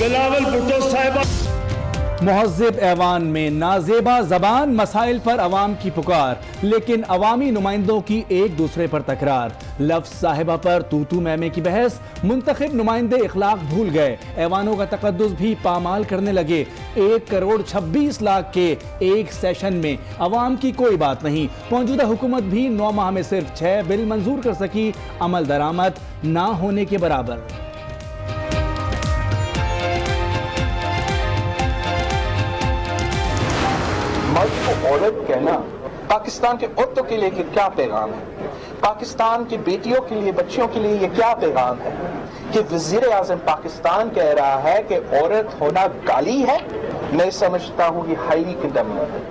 بلاول بھٹو صاحبہ مہذب ایوان میں نازیبا زبان مسائل پر عوام کی پکار، لیکن عوامی نمائندوں کی ایک دوسرے پر تکرار۔ لفظ صاحبہ پر تو میں کی بحث، منتخب نمائندے اخلاق بھول گئے، ایوانوں کا تقدس بھی پامال کرنے لگے۔ 1,26,00,000 کے ایک سیشن میں عوام کی کوئی بات نہیں۔ موجودہ حکومت بھی 9 ماہ میں صرف 6 بل منظور کر سکی، عمل درآمد نہ ہونے کے برابر۔ مرد کو عورت کہنا پاکستان کے عورتوں کے لیے کیا پیغام ہے؟ پاکستان کی بیٹیوں کے لیے، بچیوں کے لیے یہ کیا پیغام ہے کہ وزیر اعظم پاکستان کہہ رہا ہے کہ عورت ہونا گالی ہے؟ میں سمجھتا ہوں یہ ہائیلی کنڈیمنیبل ہے۔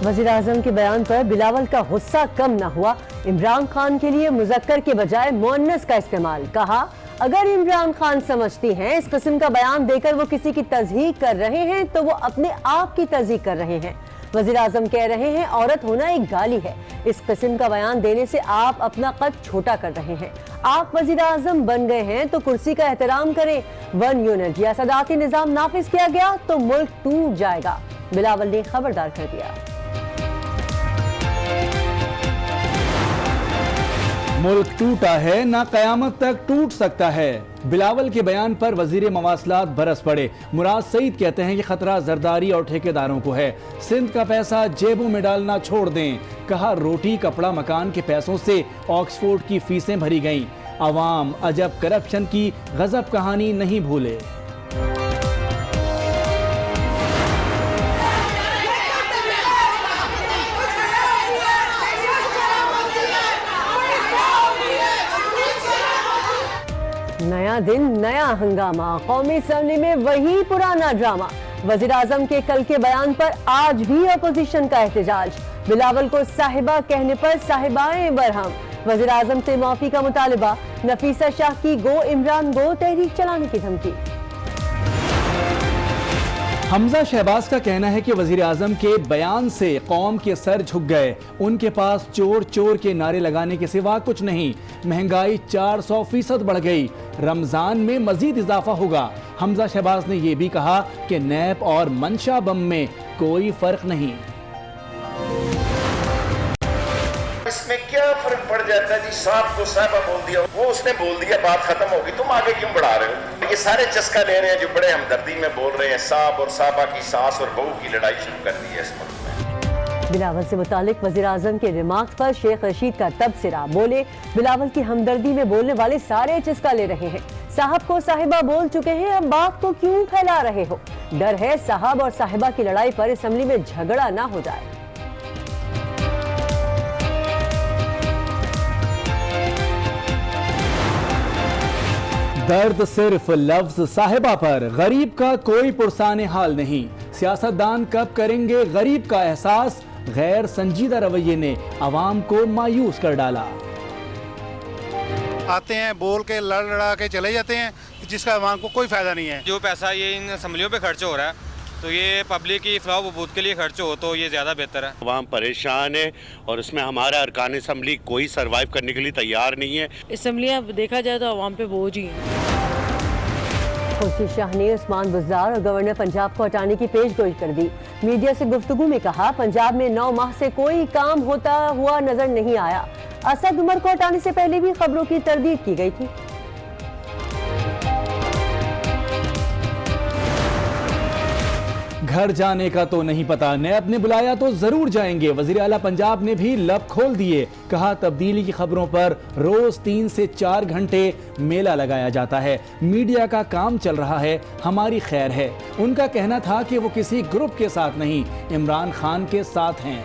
وزیر اعظم کے بیان پر بلاول کا غصہ کم نہ ہوا، عمران خان کے لیے مذکر کے بجائے مؤنث کا استعمال، کہا اگر عمران خان سمجھتی ہیں اس قسم کا بیان دے کر وہ کسی کی تضحیق کر رہے ہیں تو وہ اپنے آپ کی تضحیق کر رہے ہیں۔ وزیر اعظم کہہ رہے ہیں عورت ہونا ایک گالی ہے، اس قسم کا بیان دینے سے آپ اپنا قد چھوٹا کر رہے ہیں۔ آپ وزیر اعظم بن گئے ہیں تو کرسی کا احترام کریں، 1 یونٹ یا صدارتی نظام نافذ کیا گیا تو ملک ٹوٹ جائے گا، بلاول نے خبردار کر دیا۔ ملک ٹوٹا ہے نہ قیامت تک ٹوٹ سکتا ہے۔ بلاول کے بیان پر وزیر مواصلات برس پڑے۔ مراد سعید کہتے ہیں کہ خطرہ زرداری اور ٹھیکیداروں کو ہے، سندھ کا پیسہ جیبوں میں ڈالنا چھوڑ دیں۔ کہا روٹی کپڑا مکان کے پیسوں سے آکسفورڈ کی فیسیں بھری گئیں۔ عوام عجب کرپشن کی غضب کہانی نہیں بھولے۔ نیا دن نیا ہنگامہ، قومی اسمبلی میں وہی پرانا ڈرامہ۔ وزیر اعظم کے کل کے بیان پر آج بھی اپوزیشن کا احتجاج، بلاول کو صاحبہ کہنے پر صاحبائیں برہم، وزیر اعظم سے معافی کا مطالبہ، نفیسہ شاہ کی گو عمران گو تحریک چلانے کی دھمکی۔ حمزہ شہباز کا کہنا ہے کہ وزیر اعظم کے بیان سے قوم کے سر جھک گئے، ان کے پاس چور چور کے نعرے لگانے کے سوا کچھ نہیں۔ مہنگائی 400% بڑھ گئی، رمضان میں مزید اضافہ ہوگا۔ حمزہ شہباز نے یہ بھی کہا کہ نیب اور منشا بم میں کوئی فرق نہیں۔ اس میں کیا فرق پڑ جاتا ہے جی؟ صاحب کو صاحبہ بول دیا، وہ اس نے بول دیا، بات ختم ہوگی، تم آگے کیوں بڑھا رہے ہو؟ یہ سارے چسکا لے رہے ہیں جو بڑے ہمدردی میں بول رہے ہیں، صاحب اور صاحبہ کی ساس اور بہو کی لڑائی شروع کر دی ہے اس ملک میں۔ بلاول سے متعلق وزیر اعظم کے ریمارکس پر شیخ رشید کا تبصرہ، بولے بلاول کی ہمدردی میں بولنے والے سارے چسکا لے رہے ہیں، صاحب کو صاحبہ بول چکے ہیں، اب بات کو کیوں پھیلا رہے ہو؟ ڈر ہے صاحب اور صاحبہ کی لڑائی پر اسمبلی میں جھگڑا نہ ہو جائے۔ درد صرف لفظ صاحبہ پر، غریب کا کوئی پرسان حال نہیں۔ سیاستدان کب کریں گے غریب کا احساس؟ غیر سنجیدہ رویے نے عوام کو مایوس کر ڈالا۔ آتے ہیں بول کے لڑا کے چلے جاتے ہیں، جس کا عوام کو کوئی فائدہ نہیں ہے۔ جو پیسہ یہ ان اسمبلیوں پہ خرچ ہو رہا ہے تو یہ پبلک کی فلاح و بہبود کے لیے خرچ ہو تو یہ زیادہ بہتر ہے۔ عوام پریشان ہے اور اس میں ہمارا ارکان اسمبلی کوئی سروائیو کرنے کے لیے تیار نہیں ہے۔ اسمبلیاں دیکھا جائے تو عوام پہ بوجھ ہی ہیں۔ خورشید شاہ نے عثمان بزدار اور گورنر پنجاب کو ہٹانے کی پیش گوئی کر دی۔ میڈیا سے گفتگو میں کہا پنجاب میں 9 ماہ سے کوئی کام ہوتا ہوا نظر نہیں آیا، اسد عمر کو ہٹانے سے پہلے بھی خبروں کی تردید کی گئی تھی۔ گھر جانے کا تو نہیں پتا، نیب نے بلایا تو ضرور جائیں گے۔ وزیر اعلیٰ پنجاب نے بھی لب کھول دیے، کہا تبدیلی کی خبروں پر روز 3 سے 4 گھنٹے میلہ لگایا جاتا ہے، میڈیا کا کام چل رہا ہے، ہماری خیر ہے۔ ان کا کہنا تھا کہ وہ کسی گروپ کے ساتھ نہیں، عمران خان کے ساتھ ہیں۔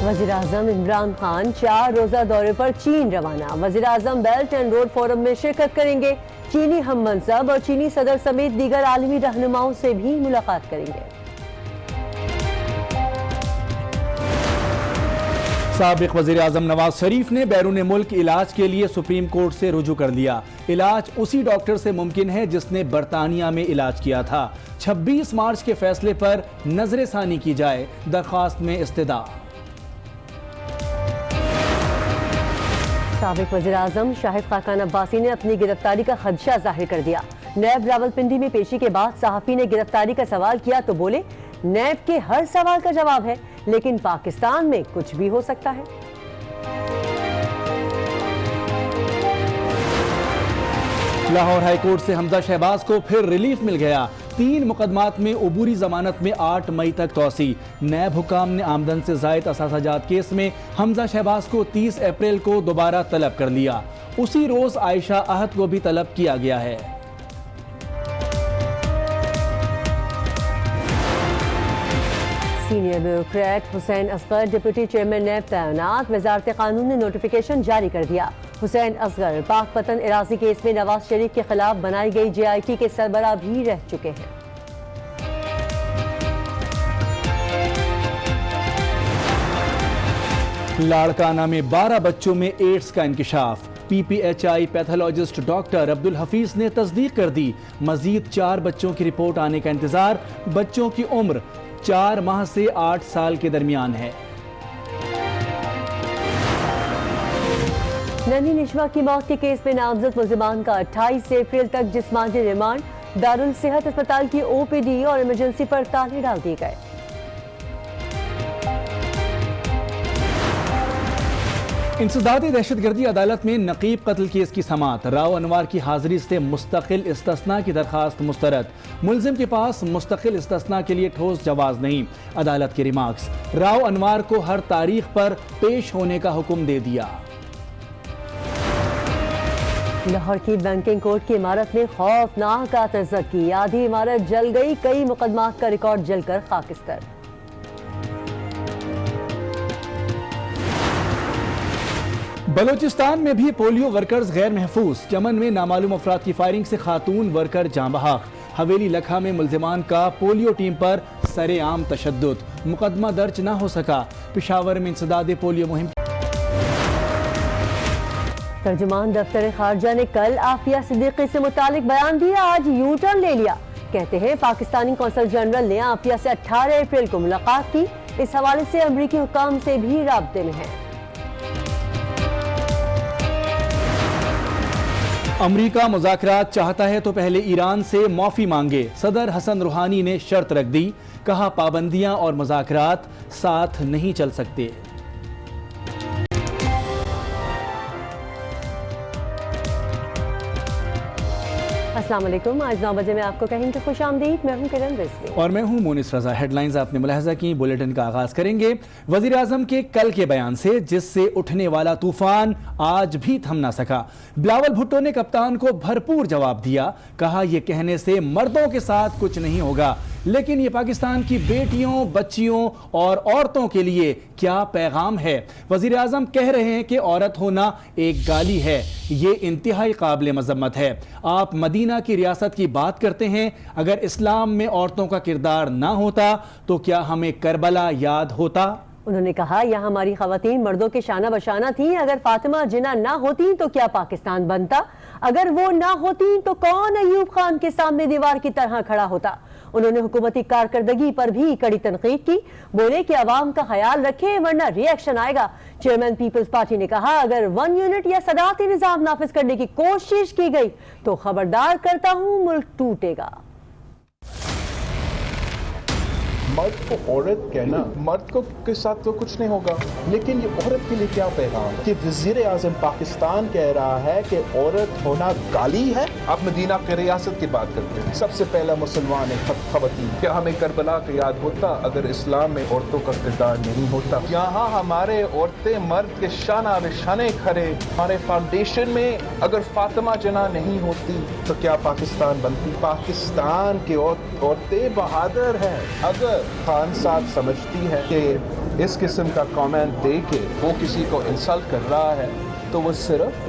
وزیر اعظم عمران خان 4 روزہ دورے پر چین روانہ، وزیر اعظم بیلٹ اینڈ روڈ فورم میں شرکت کریں گے، چینی ہم منصب اور چینی صدر سمیت دیگر عالمی رہنماؤں سے بھی ملاقات کریں گے۔ سابق وزیر اعظم نواز شریف نے بیرون ملک علاج کے لیے سپریم کورٹ سے رجوع کر لیا۔ علاج اسی ڈاکٹر سے ممکن ہے جس نے برطانیہ میں علاج کیا تھا۔ 26 مارچ کے فیصلے پر نظر ثانی کی جائے، درخواست میں استدعا۔ سابق وزیر اعظم شاہد خاقان عباسی نے اپنی گرفتاری کا خدشہ ظاہر کر دیا۔ نیب راولپنڈی میں پیشی کے بعد صحافی نے گرفتاری کا سوال کیا تو بولے، نیب کے ہر سوال کا جواب ہے، لیکن پاکستان میں کچھ بھی ہو سکتا ہے۔ لاہور ہائی کورٹ سے حمزہ شہباز کو پھر ریلیف مل گیا۔ 3 مقدمات میں عبوری ضمانت میں 8 مئی تک توسیع۔ نیب حکام نے آمدن سے زائد اثاثہ جات کیس میں حمزہ شہباز کو 30 اپریل کو دوبارہ طلب کر لیا۔ اسی روز عائشہ احد کو بھی طلب کیا گیا ہے۔ سینئر بیوروکریٹ حسین اصغر ڈپٹی چیئرمین نیب تعینات۔ وزارت قانون نے نوٹیفیکیشن جاری کر دیا۔ حسین اصغر پاک پتن اراضی کیس میں نواز شریف کے خلاف بنائی گئی جے آئی ٹی کے سربراہ بھی رہ چکے ہیں۔ لاڑکانہ میں 12 بچوں میں ایڈز کا انکشاف۔ P P H I pathologist doctor Abdul Hafeez نے تصدیق کر دی۔ مزید 4 بچوں کی رپورٹ آنے کا انتظار۔ بچوں کی عمر 4 ماہ سے 8 سال کے درمیان ہے۔ ننھی نشوا کی موت کے کیس میں نامزد ملزمان کا 28 اپریل تک جسمانی ریمانڈ۔ دارالصحت اسپتال کی او پی ڈی اور ایمرجنسی پر تالے ڈال دیے گئے۔ انسدادی دہشت گردی عدالت میں نقیب قتل کیس کی سماعت۔ راؤ انوار کی حاضری سے مستقل استثناء کی درخواست مسترد۔ ملزم کے پاس مستقل استثناء کے لیے ٹھوس جواز نہیں۔ عدالت کے ریمارکس، راؤ انوار کو ہر تاریخ پر پیش ہونے کا حکم دے دیا۔ لاہور کی بینکنگ کورٹ کی عمارت میں خوفناک آتش زدگی، آدھی عمارت جل گئی، کئی مقدمات کا ریکارڈ جل کر خاکستر۔ بلوچستان میں بھی پولیو ورکرز غیر محفوظ۔ چمن میں نامعلوم افراد کی فائرنگ سے خاتون ورکر جاں بحق۔ حویلی لکھا میں ملزمان کا پولیو ٹیم پر سرے عام تشدد، مقدمہ درج نہ ہو سکا۔ پشاور میں انسداد پولیو مہم۔ ترجمان دفتر خارجہ نے کل عافیہ صدیقی سے متعلق بیان دیا، آج یو ٹرن لے لیا۔ کہتے ہیں پاکستانی قونصل جنرل نے عافیہ سے 18 اپریل کو ملاقات کی، اس حوالے سے امریکی حکام سے بھی رابطے میں ہیں۔ امریکہ مذاکرات چاہتا ہے تو پہلے ایران سے معافی مانگے۔ صدر حسن روحانی نے شرط رکھ دی، کہا پابندیاں اور مذاکرات ساتھ نہیں چل سکتے۔ السلام علیکم، آج 9 بجے میں آپ کو کہیں گے خوش آمدید، میں ہوں کرن رضوی اور میں ہوں مونس رضا۔ ہیڈ لائنز آپ نے ملاحظہ کی، بلیٹن کا آغاز کریں گے وزیر اعظم کے کل کے بیان سے، جس سے اٹھنے والا طوفان آج بھی تھم نہ سکا۔ بلاول بھٹو نے کپتان کو بھرپور جواب دیا، کہا یہ کہنے سے مردوں کے ساتھ کچھ نہیں ہوگا، لیکن یہ پاکستان کی بیٹیوں، بچیوں اور عورتوں کے لیے کیا پیغام ہے۔ وزیر اعظم کہہ رہے ہیں کہ عورت ہونا ایک گالی ہے، یہ انتہائی قابل مذمت ہے۔ آپ مدینہ کی ریاست کی بات کرتے ہیں، اگر اسلام میں عورتوں کا کردار نہ ہوتا تو کیا ہمیں کربلا یاد ہوتا؟ انہوں نے کہا یہاں ہماری خواتین مردوں کے شانہ بشانہ تھیں، اگر فاطمہ جناح نہ ہوتی تو کیا پاکستان بنتا؟ اگر وہ نہ ہوتی تو کون ایوب خان کے سامنے دیوار کی طرح کھڑا ہوتا؟ انہوں نے حکومتی کارکردگی پر بھی کڑی تنقید کی، بولے کہ عوام کا خیال رکھے ورنہ ری ایکشن آئے گا۔ چیئرمین پیپلز پارٹی نے کہا اگر 1 یونٹ یا صدارتی نظام نافذ کرنے کی کوشش کی گئی تو خبردار کرتا ہوں ملک ٹوٹے گا۔ مرد کو عورت کہنا، مرد کو کے ساتھ تو کچھ نہیں ہوگا، لیکن یہ عورت کے لیے کیا پیغام کہ وزیر اعظم پاکستان کہہ رہا ہے کہ عورت ہونا گالی ہے۔ آپ مدینہ کی ریاست کی بات کرتے ہیں، سب سے پہلا مسلمان ہے خواتین۔ کیا ہمیں کربلا کا یاد ہوتا اگر اسلام میں عورتوں کا کردار نہیں ہوتا؟ یہاں ہمارے عورتیں مرد کے شانہ بہ شانے کھڑے۔ ہمارے فاؤنڈیشن میں اگر فاطمہ جناح نہیں ہوتی تو کیا پاکستان بنتی؟ پاکستان کی عورتیں بہادر ہیں۔ اگر خان صاحب سمجھتی ہے کہ اس قسم کا کامنٹ دے کے وہ کسی کو انسلٹ کر رہا ہے تو وہ صرف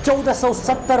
1470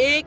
1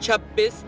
26